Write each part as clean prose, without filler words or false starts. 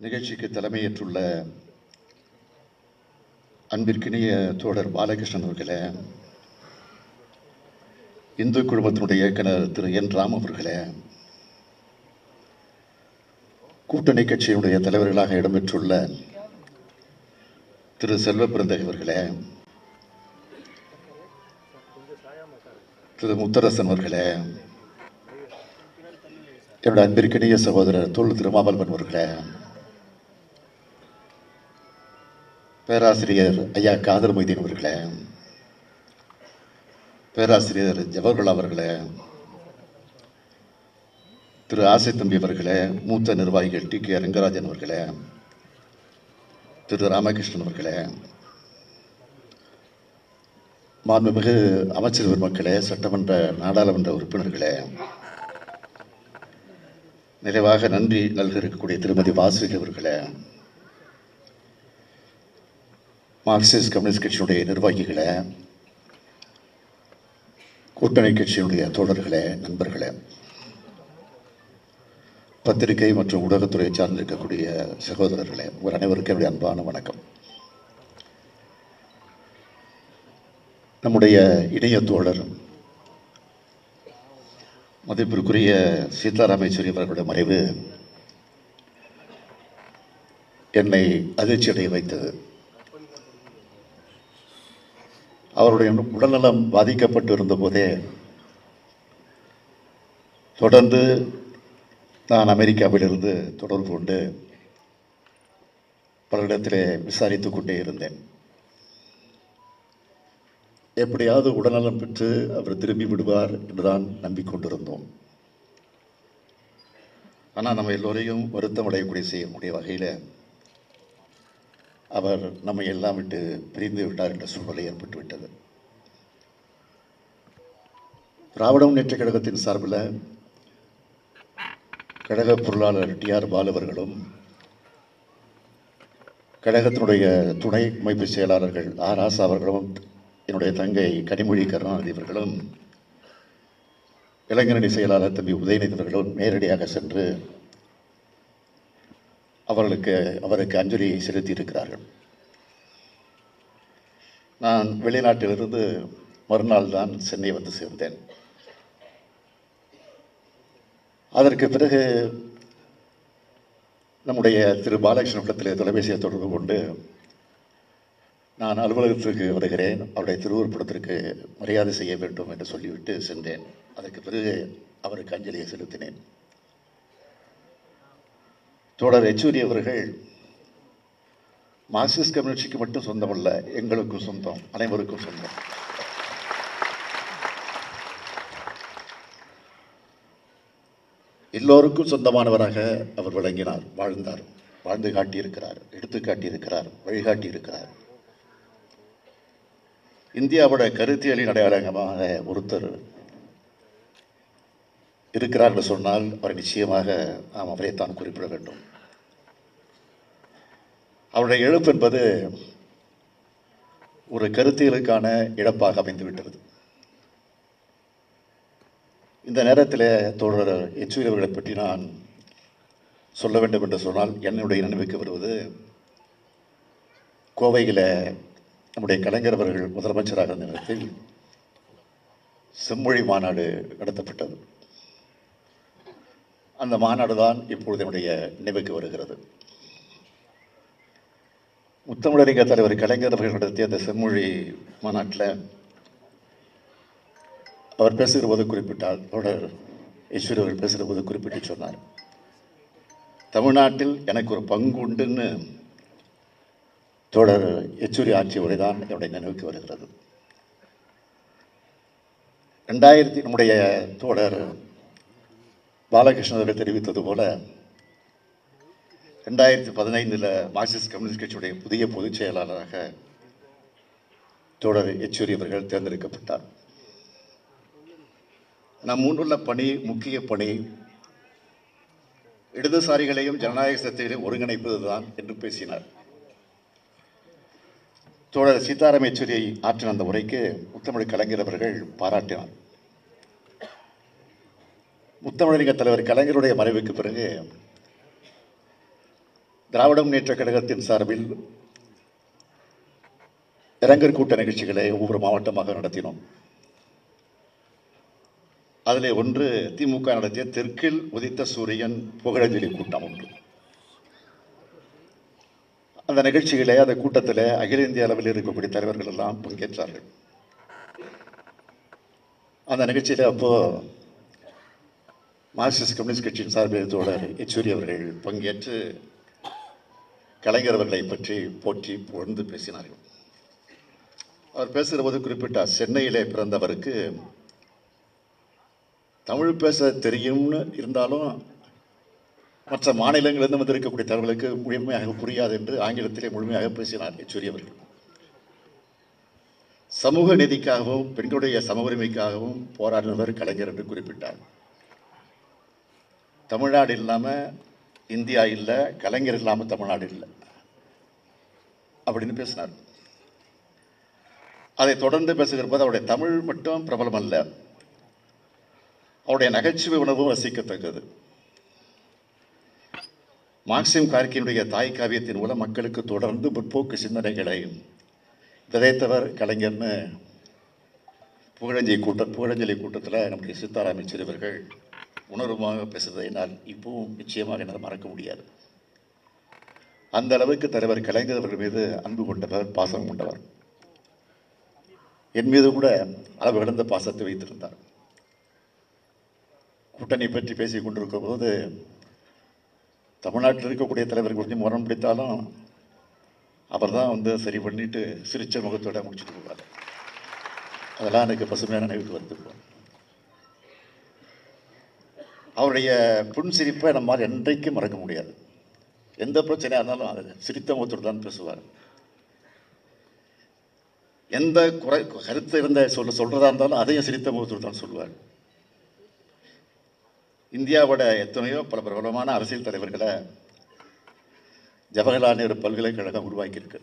நிகழ்ச்சிக்கு தலைமையேற்றுள்ள அன்பிற்கினிய தோழர் பாலகிருஷ்ணன் அவர்களே, இந்து குழுமத்தினுடைய இயக்குனர் திரு என் ராம் அவர்களே, கூட்டணி கட்சியினுடைய தலைவர்களாக இடம்பெற்றுள்ள திரு செல்வ பிறந்தகை அவர்களே, திரு முத்தரசன் அவர்களே, என்னுடைய அன்பிற்கினிய சகோதரர் தொல் திருமாவளவன் அவர்களே, பேராசிரியர் ஐயா காதர் மொய்தீன் அவர்களே, பேராசிரியர் ஜவஹர்லால் அவர்களே, திரு ஆசை தம்பி அவர்களே, மூத்த நிர்வாகிகள் டி கே ரங்கராஜன் அவர்களே, திரு ராமகிருஷ்ணன் அவர்களே, மாண்புமிகு அமைச்சர் பெருமக்களே, சட்டமன்ற நாடாளுமன்ற உறுப்பினர்களே, நிறைவாக நன்றி நல்க இருக்கக்கூடிய திருமதி வாசுகி அவர்களே, மார்க்சிஸ்ட் கம்யூனிஸ்ட் கட்சியினுடைய நிர்வாகிகளே, கூட்டணி கட்சியினுடைய தோழர்களே, நண்பர்களே, பத்திரிகை மற்றும் ஊடகத்துறையை சார்ந்திருக்கக்கூடிய சகோதரர்களே, ஒரு அனைவருக்கும் என்னுடைய அன்பான வணக்கம். நம்முடைய இணைய தோழர் மதிப்பிற்குரிய சீதாராம் யெச்சூரி அவர்களுடைய மறைவு என்னை அதிர்ச்சியடைய வைத்தது. அவருடைய உடல்நலம் பாதிக்கப்பட்டு இருந்த போதே தொடர்ந்து நான் அமெரிக்காவிலிருந்து தொடர்பு கொண்டு பலரிடத்திலே விசாரித்துக் கொண்டே இருந்தேன். எப்படியாவது உடல்நலம் பெற்று அவர் திரும்பி விடுவார் என்றுதான் நம்பிக்கொண்டிருந்தோம். ஆனால் நம்ம எல்லோரையும் வருத்தம் அடையக்கூடிய செய்யக்கூடிய வகையில் அவர் நம்மை எல்லாம் விட்டு பிரிந்து விட்டார் என்ற சூழ்நிலை ஏற்பட்டுவிட்டது. திராவிட முன்னேற்றக் கழகத்தின் சார்பில் கழக பொருளாளர் டி ஆர் பாலு அவர்களும், கழகத்தினுடைய துணை அமைப்பு செயலாளர்கள் ஆர் ஆசா அவர்களும், என்னுடைய தங்கை கனிமொழி கருணாநிதி அவர்களும், இளைஞரணி செயலாளர் தம்பி உதயநிதி அவர்களும் நேரடியாக சென்று அவருக்கு அஞ்சலி செலுத்தி இருக்கிறார்கள். நான் வெளிநாட்டிலிருந்து மறுநாள் தான் சென்னை வந்து சேர்ந்தேன். அதற்கு பிறகு நம்முடைய திரு பாலகிருஷ்ணனிடத்திலே தொலைபேசியை தொடர்பு கொண்டு நான் அலுவலகத்திற்கு வருகிறேன், அவருடைய திருவுருப்படத்திற்கு மரியாதை செய்ய வேண்டும் என்று சொல்லிவிட்டு சென்றேன். அதற்கு பிறகு அவருக்கு அஞ்சலியை செலுத்தினேன். தோழர் யெச்சூரி அவர்கள் மார்க்சிஸ்ட் கம்யூனிஸ்டுக்கு மட்டும் சொந்தமல்ல, எங்களுக்கும் சொந்தம், அனைவருக்கும் சொந்தம். எல்லோருக்கும் சொந்தமானவராக அவர் விளங்கினார், வாழ்ந்தார், வாழ்ந்து காட்டியிருக்கிறார், எடுத்து காட்டியிருக்கிறார், வழிகாட்டியிருக்கிறார். இந்தியாவோட கருத்தியலின் அடையாளமாக ஒருத்தர் இருக்கிறார் என்று சொன்னால் அவரை நிச்சயமாக நாம் அவரைத்தான் குறிப்பிட வேண்டும். அவருடைய இழப்பு என்பது ஒரு கருத்தியலுக்கான இழப்பாக அமைந்துவிட்டது. இந்த நேரத்தில் தோழர் யெச்சூரி அவர்களை பற்றி நான் சொல்ல வேண்டும் என்று சொன்னால் என்னுடைய நினைவுக்கு வருவது, கோவையில் நம்முடைய கலைஞர் அவர்கள் முதலமைச்சராக இருந்த நேரத்தில் செம்மொழி மாநாடு நடத்தப்பட்டது. அந்த மாநாடு தான் இப்பொழுது என்னுடைய நினைவுக்கு வருகிறது. முத்தமிழறிஞர் தலைவர் கலைஞர் அவர்கள் நடத்திய அந்த செம்மொழி மாநாட்டில் அவர் பேசுகிற போது குறிப்பிட்டார், தோழர் யெச்சூரி அவர்கள் பேசுகிற போது குறிப்பிட்டு சொன்னார், தமிழ்நாட்டில் எனக்கு ஒரு பங்கு உண்டுன்னு தோழர் யெச்சூரி ஆட்சி உரைதான் என்னுடைய நினைவுக்கு வருகிறது. நம்முடைய தோழர் பாலகிருஷ்ணன் அவர்கள் தெரிவித்தது போல 2015 மார்க்சிஸ்ட் கம்யூனிஸ்ட் கட்சியுடைய புதிய பொதுச் செயலாளராக தோழர் யெச்சூரி அவர்கள் தேர்ந்தெடுக்கப்பட்டார். நம் முன்னுள்ள பணி, முக்கிய பணி, இடதுசாரிகளையும் ஜனநாயக சக்திகளையும் ஒருங்கிணைப்பதுதான் என்று பேசினார். தோழர் சீதாராம் யெச்சூரியை ஆற்றின அந்த உரைக்கு முத்தமிழ் கலைஞர் அவர்கள் பாராட்டினார். முத்தமிழறிஞர் தலைவர் கலைஞருடைய மறைவுக்கு பிறகு திராவிட முன்னேற்றக் கழகத்தின் சார்பில் இரங்கற் கூட்ட நிகழ்ச்சிகளை ஒவ்வொரு மாவட்டமாக நடத்தினோம். அதிலே ஒன்று திமுக நடத்திய தெற்கில் உதித்த சூரியன் புகழஞ்சலி கூட்டம் ஒன்று. அந்த நிகழ்ச்சிகளே, அந்த கூட்டத்தில் அகில இந்திய அளவில் இருக்கக்கூடிய தலைவர்கள் எல்லாம் பங்கேற்றார்கள். அந்த நிகழ்ச்சியில் அப்போ மார்க்சிஸ்ட் கம்யூனிஸ்ட் கட்சியின் சார்பில் தோழர் யெச்சூரி அவர்கள் பங்கேற்று கலைஞர் அவர்களை பற்றி போற்றி புகழ்ந்து பேசினார்கள். அவர் பேசுகிற போது குறிப்பிட்டார், சென்னையிலே பிறந்தவருக்கு தமிழ் பேச தெரியும்னு இருந்தாலும் மற்ற மாநிலங்களிலிருந்து வந்திருக்கக்கூடிய தலைவர்களுக்கு முழுமையாக புரியாது என்று ஆங்கிலத்திலே முழுமையாக பேசினார் யெச்சூரி அவர்கள். சமூக நீதிக்காகவும் பெண்களுடைய சம உரிமைக்காகவும் போராடினவர் கலைஞர் என்று குறிப்பிட்டார். தமிழ்நாடு இல்லாமல் இந்தியா இல்லை, கலைஞர் இல்லாமல் தமிழ்நாடு இல்லை அப்படின்னு பேசினார். அதை தொடர்ந்து பேசுகிற போது அவருடைய தமிழ் மட்டும் பிரபலம் அல்ல, அவருடைய நகைச்சுவை உணர்வும் ரசிக்கத்தக்கது. மார்க்சிம் கார்கியினுடைய தாய் காவியத்தின் மூலம் மக்களுக்கு தொடர்ந்து முற்போக்கு சிந்தனைகளை விதைத்தவர் கலைஞர்னு புகழஞ்சலி கூட்டத்தில் நம்முடைய சீதாராம் யெச்சூரி அவர்கள் உணர்வுமாக பேசுவதை என்னால் இப்பவும் நிச்சயமாக என்னால் மறக்க முடியாது. அந்த அளவுக்கு தலைவர் கலைஞர் அவர்கள் மீது அன்பு கொண்டவர், பாசம் கொண்டவர். என் மீது கூட அளவு கடந்த பாசத்தை வைத்திருந்தார். கூட்டணி பற்றி பேசிக் கொண்டிருக்கும் போது தமிழ்நாட்டில் இருக்கக்கூடிய தலைவர் கொஞ்சம் முரண் பிடித்தாலும் அவர் தான் சரி பண்ணிட்டு சிரிச்ச முகத்தோட முடிச்சுட்டு போவார். அதெல்லாம் எனக்கு பசுமையான நினைவுக்கு வந்துருக்கோம். அவருடைய புன்சிரிப்பை நம்மால் என்றைக்கும் மறக்க முடியாது. எந்த பிரச்சனையாக இருந்தாலும் அது சிரித்த முகத்தோடு தான் பேசுவார். எந்த கருத்து இருந்த சொல்றதா இருந்தாலும் அதையும் சிரித்த முகத்தோடு தான் சொல்லுவார். இந்தியாவோட எத்தனையோ பல பிரபலமான அரசியல் தலைவர்களை ஜவஹர்லால் நேரு பல்கலைக்கழகம் உருவாக்கியிருக்கு.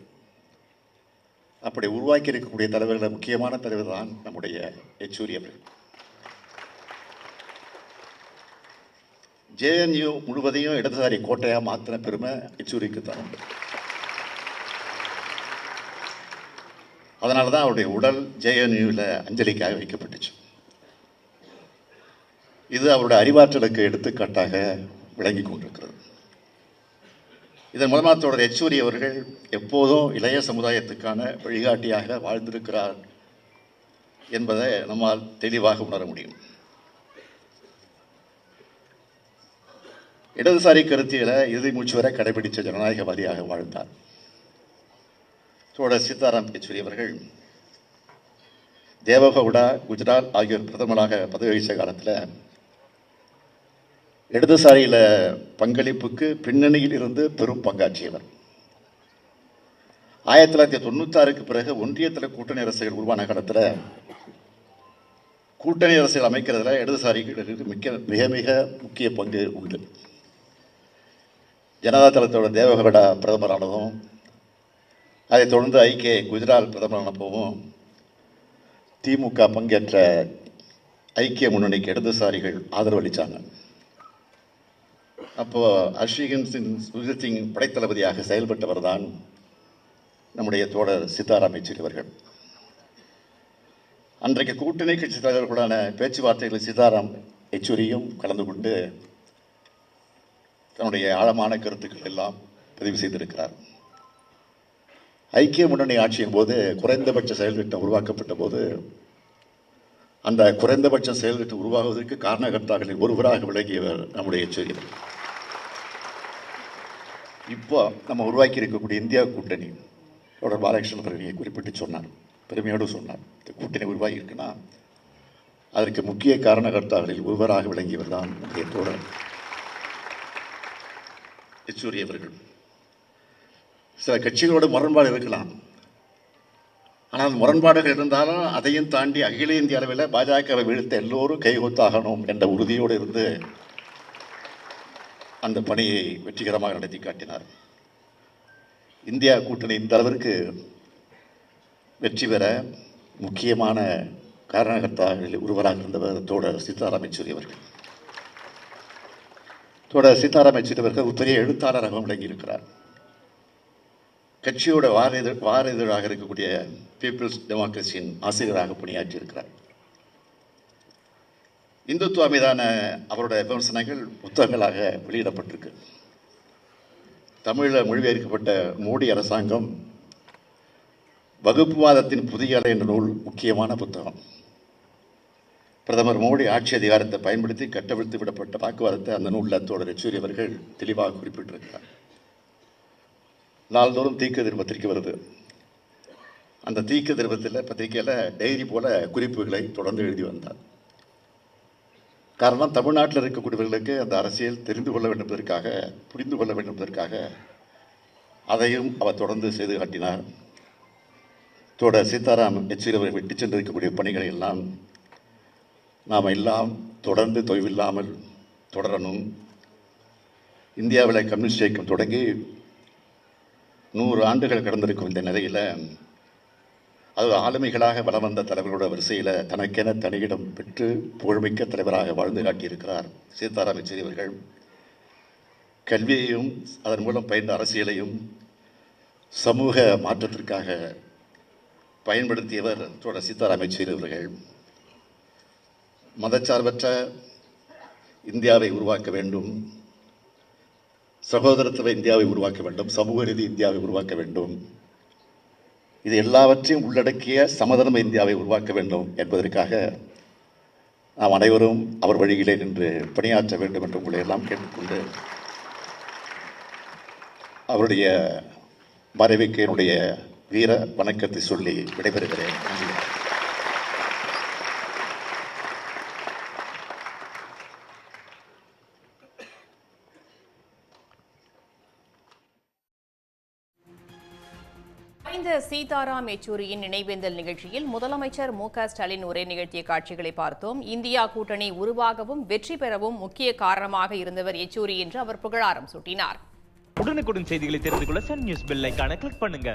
அப்படி உருவாக்கி இருக்கக்கூடிய தலைவர்களை முக்கியமான தலைவர் தான் நம்முடைய யெச்சூரி அவர்கள். JNU முழுவதையும் இடதுசாரி கோட்டையாக மாற்றின பெருமை யெச்சூரிக்கு தான் உண்டு. அதனால தான் அவருடைய உடல் JNUவில் அஞ்சலிக்காக வைக்கப்பட்டுச்சு. இது அவருடைய அறிவாற்றலுக்கு எடுத்துக்காட்டாக விளங்கி கொண்டிருக்கிறது. இதன் மூலமாக தோழர் யெச்சூரி அவர்கள் எப்போதும் இளைய சமுதாயத்துக்கான வழிகாட்டியாக வாழ்ந்திருக்கிறார் என்பதை நம்மால் தெளிவாக உணர முடியும். இடதுசாரி கருத்தியலை இறுதி மூச்சு வரை கடைபிடித்த ஜனநாயகவாதியாக வாழ்ந்தார் தோழர் சீதாராம் யெச்சூரி அவர்கள். தேவகவுடா, குஜராத் ஆகியோர் பிரதமராக பதவி வகித்த காலத்தில் இடதுசாரியில் பங்களிப்புக்கு பின்னணியில் இருந்து பெரும் பங்காற்றியவர். 1996க்கு பிறகு ஒன்றியத்தில் கூட்டணி அரசுகள் உருவான காலத்தில் கூட்டணி அரசுகள் அமைக்கிறதுல இடதுசாரிகளுக்கு மிக மிக முக்கிய பங்கு உண்டு. ஜனதா தளத்தோட தேவகவுடா பிரதமரானதும், அதைத் தொடர்ந்து ஐக்கிய குஜராத் பிரதமரானப்பவும் திமுக பங்கேற்ற ஐக்கிய முன்னணிக்கு இடதுசாரிகள் ஆதரவு அளித்தாங்க. அப்போது ஹர்ஷிகன் சுஜித் சிங் படைத்தளபதியாக செயல்பட்டவர் தான் நம்முடைய தோழர் சீதாராம் யெச்சூரி அவர்கள். அன்றைக்கு கூட்டணி கட்சி தலைவர்களுடான பேச்சுவார்த்தைகளில் சீதாராம் யெச்சூரியும் கலந்து கொண்டு தன்னுடைய ஆழமான கருத்துக்கள் எல்லாம் பதிவு செய்திருக்கிறார். ஐக்கிய முன்னணி ஆட்சியின் போது குறைந்தபட்ச செயல் திட்டம் உருவாக்கப்பட்ட போது அந்த குறைந்தபட்ச செயல் திட்டம் உருவாகுவதற்கு காரணகர்த்தாக்களில் ஒருவராக விளங்கியவர் நம்முடைய யெச்சூரி. இப்போ நம்ம உருவாக்கி இருக்கக்கூடிய இந்தியா கூட்டணி தோழர் பாலகிருஷ்ணன் அவர்கள் குறிப்பிட்டு சொன்னார், பெருமையோடு சொன்னார். இந்த கூட்டணி உருவாகி இருக்குன்னா அதற்கு முக்கிய காரணகர்த்தாக்களில் ஒருவராக விளங்கியவர் தான் நம்முடைய தோழர் யெச்சூரி அவர்கள். சில கட்சிகளோட முரண்பாடு இருக்கலாம், ஆனால் முரண்பாடுகள் இருந்தாலும் அதையும் தாண்டி அகில இந்திய அளவில் பாஜகவை வீழ்த்த எல்லோரும் கைகொத்தாகணும் என்ற உறுதியோடு இருந்து அந்த பணியை வெற்றிகரமாக நடத்தி காட்டினார். இந்தியா கூட்டணி இந்த அளவிற்கு வெற்றி பெற முக்கியமான காரணகர்த்தாக்களில் ஒருவராக இருந்தவர் தோழர் சீதாராம் யெச்சூரி அவர்கள். தோழர் சீதாராம் யெச்சூரி அவர்கள் ஒரு பெரிய எழுத்தாளராகவும் விளங்கியிருக்கிறார். கட்சியோட வார இதழாக இருக்கக்கூடிய பீப்புள்ஸ் டெமோக்ரஸியின் ஆசிரியராக பணியாற்றியிருக்கிறார். இந்துத்துவா மீதான அவருடைய விமர்சனங்கள் புத்தகங்களாக வெளியிடப்பட்டிருக்கு. தமிழில் மொழிபெயர்க்கப்பட்ட மோடி அரசாங்கம் வகுப்புவாதத்தின் புதிய அலை என்ற நூல் முக்கியமான புத்தகம். பிரதமர் மோடி ஆட்சி அதிகாரத்தை பயன்படுத்தி கட்டவிழ்த்து விடப்பட்ட வாக்குவாதத்தை அந்த நூலில் தோழர் யெச்சூரி அவர்கள் தெளிவாக குறிப்பிட்டிருக்கிறார். நாள்தோறும் தீக்க திரும்ப பத்திரிக்கை வருது. அந்த தீக்க திருப்பத்தில் பத்திரிகையில் டைரி போல குறிப்புகளை தொடர்ந்து எழுதி வந்தார். காரணம், தமிழ்நாட்டில் இருக்கக்கூடியவர்களுக்கு அந்த அரசியல் தெரிந்து கொள்ள வேண்டும் என்பதற்காக, புரிந்து கொள்ள வேண்டும் என்பதற்காக அதையும் அவர் தொடர்ந்து செய்து காட்டினார். தோழர் சீதாராம் யெச்சூரி அவர்கள் விட்டு சென்றிருக்கக்கூடிய பணிகளை எல்லாம் நாம் எல்லாம் தொடர்ந்து தொய்வில்லாமல் தொடரணும். இந்தியாவில் கம்யூனிஸ்ட் இயக்கம் தொடங்கி 100 ஆண்டுகள் கடந்திருக்கும் இந்த நிலையில் அது ஆளுமைகளாக வலம் வந்த தலைவர்களோட வரிசையில் தனக்கென தனியிடம் பெற்று புகழ்மிக்க தலைவராக வாழ்ந்து காட்டியிருக்கிறார் சீதாராம் யெச்சூரி அவர்கள். கல்வியையும் அதன் மூலம் பயின்ற அரசியலையும் சமூக மாற்றத்திற்காக பயன்படுத்தியவர் தோழர் சீதாராம் யெச்சூரி அவர்கள். மதச்சார்பற்ற இந்தியாவை உருவாக்க வேண்டும், சகோதரத்துவ இந்தியாவை உருவாக்க வேண்டும், சமூக நீதி இந்தியாவை உருவாக்க வேண்டும், இது எல்லாவற்றையும் உள்ளடக்கிய சமதர்ம இந்தியாவை உருவாக்க வேண்டும் என்பதற்காக நாம் அனைவரும் அவர் வழியிலே நின்று பணியாற்ற வேண்டும் என்று உங்களை எல்லாம் கேட்டுக்கொண்டு அவருடைய மறைவுக்கு என்னுடைய வீர வணக்கத்தை சொல்லி விடைபெறுகிறேன். சீதாராம் யெச்சூரியின் நினைவேந்தல் நிகழ்ச்சியில் முதலமைச்சர் மு.க.ஸ்டாலின் உரை நிகழ்த்திய காட்சிகளை பார்த்தோம். இந்தியா கூட்டணி உருவாகவும் வெற்றி பெறவும் முக்கிய காரணமாக இருந்தவர் யெச்சூரி என்று அவர் புகழாரம் சூட்டினார். உடனுக்குடன் செய்திகளை தெரிந்து கொள்ள சன் நியூஸ் பெல் ஐகானை கிளிக் பண்ணுங்க.